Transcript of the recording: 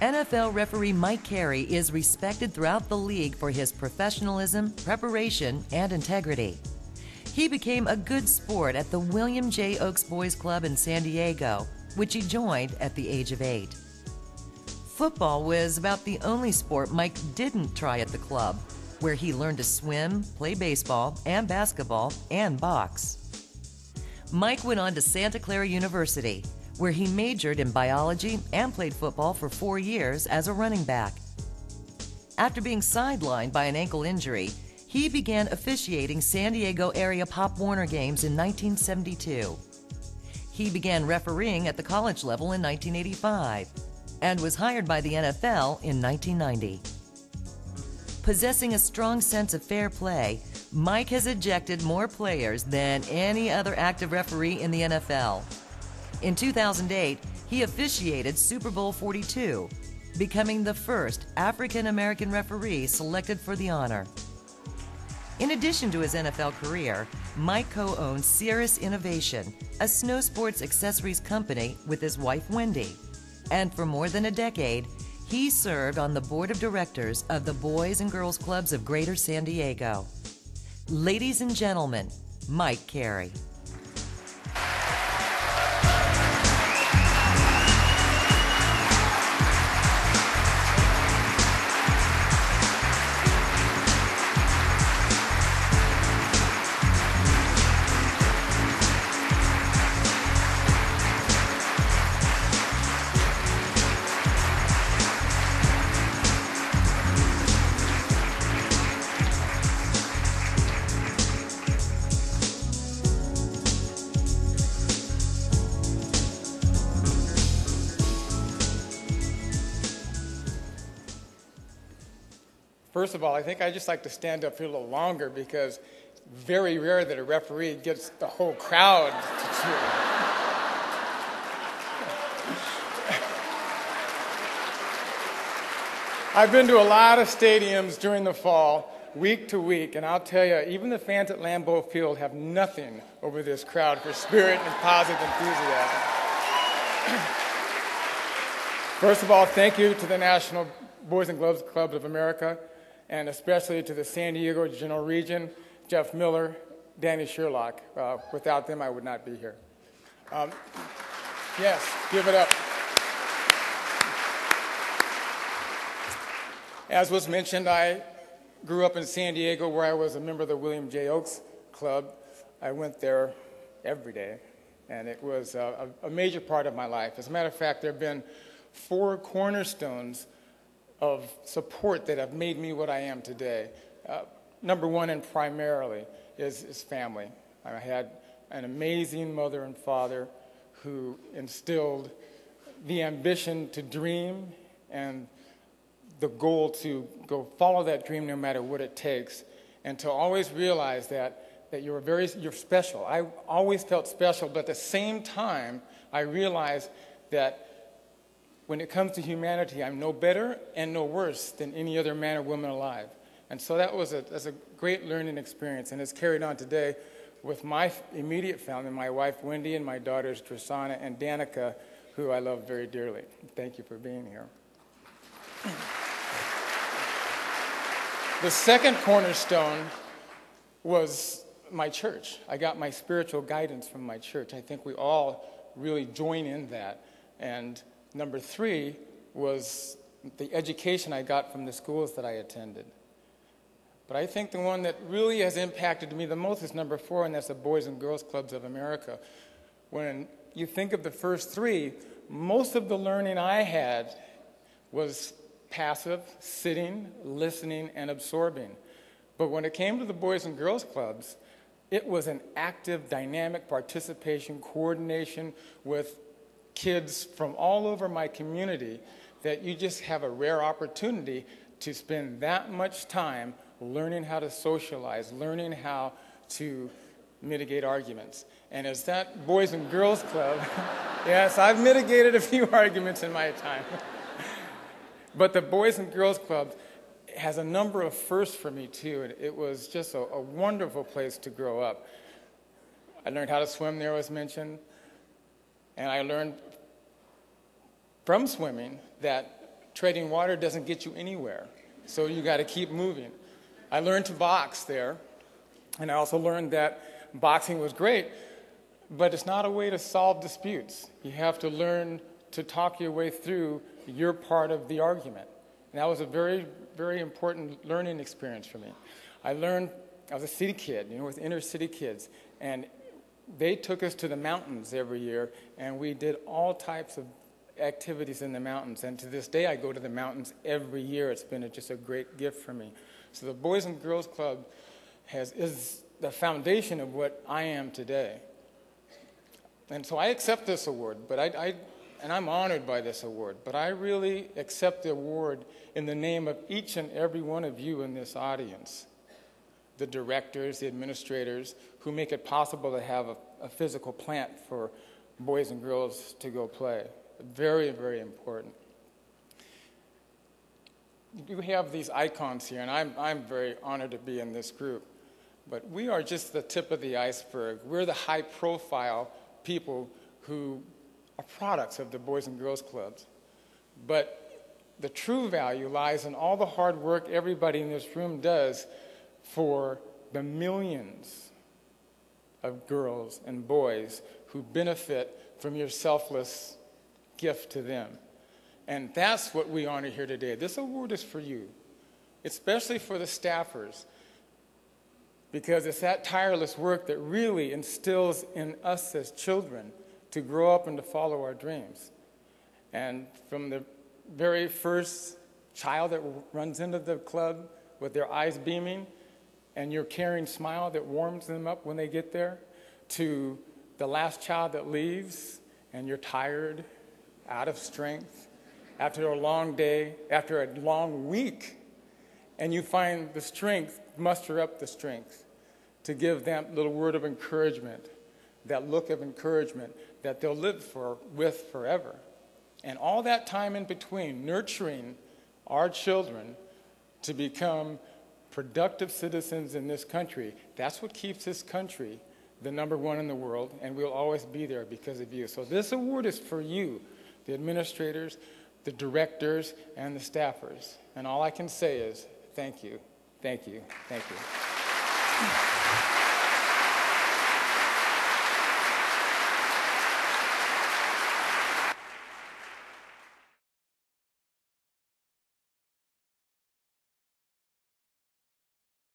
NFL referee Mike Carey is respected throughout the league for his professionalism, preparation, and integrity. He became a good sport at the William J. Oaks Boys Club in San Diego, which he joined at the age of 8. Football was about the only sport Mike didn't try at the club, where he learned to swim, play baseball and basketball, and box. Mike went on to Santa Clara University, where he majored in biology and played football for 4 years as a running back. After being sidelined by an ankle injury, he began officiating San Diego area Pop Warner games in 1972. He began refereeing at the college level in 1985 and was hired by the NFL in 1990. Possessing a strong sense of fair play, Mike has ejected more players than any other active referee in the NFL. In 2008, he officiated Super Bowl XLII, becoming the first African-American referee selected for the honor. In addition to his NFL career, Mike co-owns Seirus Innovation, a snow sports accessories company with his wife Wendy. And for more than a decade, he served on the board of directors of the Boys and Girls Clubs of Greater San Diego. Ladies and gentlemen, Mike Carey. First of all, I think I'd just like to stand up here a little longer because it's very rare that a referee gets the whole crowd to cheer. I've been to a lot of stadiums during the fall, week to week, and I'll tell you, even the fans at Lambeau Field have nothing over this crowd for spirit and positive enthusiasm. First of all, thank you to the National Boys and Girls Clubs of America, and especially to the San Diego General Region, Jeff Miller, Danny Sherlock. Without them, I would not be here. Yes, give it up. As was mentioned, I grew up in San Diego where I was a member of the William J. Oaks Club. I went there every day, and it was a major part of my life. As a matter of fact, there have been 4 cornerstones of support that have made me what I am today. Number one, and primarily, is family. I had an amazing mother and father who instilled the ambition to dream and the goal to go follow that dream no matter what it takes, and to always realize that you're special. I always felt special, but at the same time, I realized that when it comes to humanity, I'm no better and no worse than any other man or woman alive. And so that's a great learning experience, and it's carried on today with my immediate family, my wife Wendy and my daughters Trisana and Danica, who I love very dearly. Thank you for being here. The second cornerstone was my church. I got my spiritual guidance from my church. I think we all really join in that. And number 3 was the education I got from the schools that I attended. But I think the one that really has impacted me the most is number 4, and that's the Boys and Girls Clubs of America. When you think of the first 3, most of the learning I had was passive, sitting, listening, and absorbing. But when it came to the Boys and Girls Clubs, it was an active, dynamic participation, coordination with kids from all over my community that you just have a rare opportunity to spend that much time learning how to socialize, learning how to mitigate arguments. And as that Boys and Girls Club, yes, I've mitigated a few arguments in my time. But the Boys and Girls Club has a number of firsts for me, too. It was just a wonderful place to grow up. I learned how to swim there, as mentioned. And I learned from swimming that Treading water doesn't get you anywhere, so you got to keep moving. I learned to box there, and I also learned that boxing was great, but it's not a way to solve disputes. You have to learn to talk your way through your part of the argument. And that was a very, very important learning experience for me. I was a city kid, with inner city kids, and they took us to the mountains every year, and we did all types of activities in the mountains. And to this day, I go to the mountains every year. It's been just a great gift for me. So the Boys and Girls Club is the foundation of what I am today. And so I accept this award, but and I'm honored by this award, but I really accept the award in the name of each and every one of you in this audience, the directors, the administrators, who make it possible to have a physical plant for boys and girls to go play. Very, very important. You have these icons here, and I'm very honored to be in this group, but we are just the tip of the iceberg. We're the high-profile people who are products of the Boys and Girls Clubs. But the true value lies in all the hard work everybody in this room does for the millions of girls and boys who benefit from your selfless gift to them. And that's what we honor here today. This award is for you, especially for the staffers, because it's that tireless work that really instills in us as children to grow up and to follow our dreams. And from the very first child that runs into the club with their eyes beaming and your caring smile that warms them up when they get there, to the last child that leaves and you're tired, out of strength, after a long day, after a long week, and you find the strength, muster up the strength to give them a little word of encouragement, that look of encouragement that they'll live with forever. And all that time in between, nurturing our children to become productive citizens in this country, that's what keeps this country the #1 in the world, and we'll always be there because of you. So this award is for you, the administrators, the directors, and the staffers. And all I can say is thank you, thank you, thank you.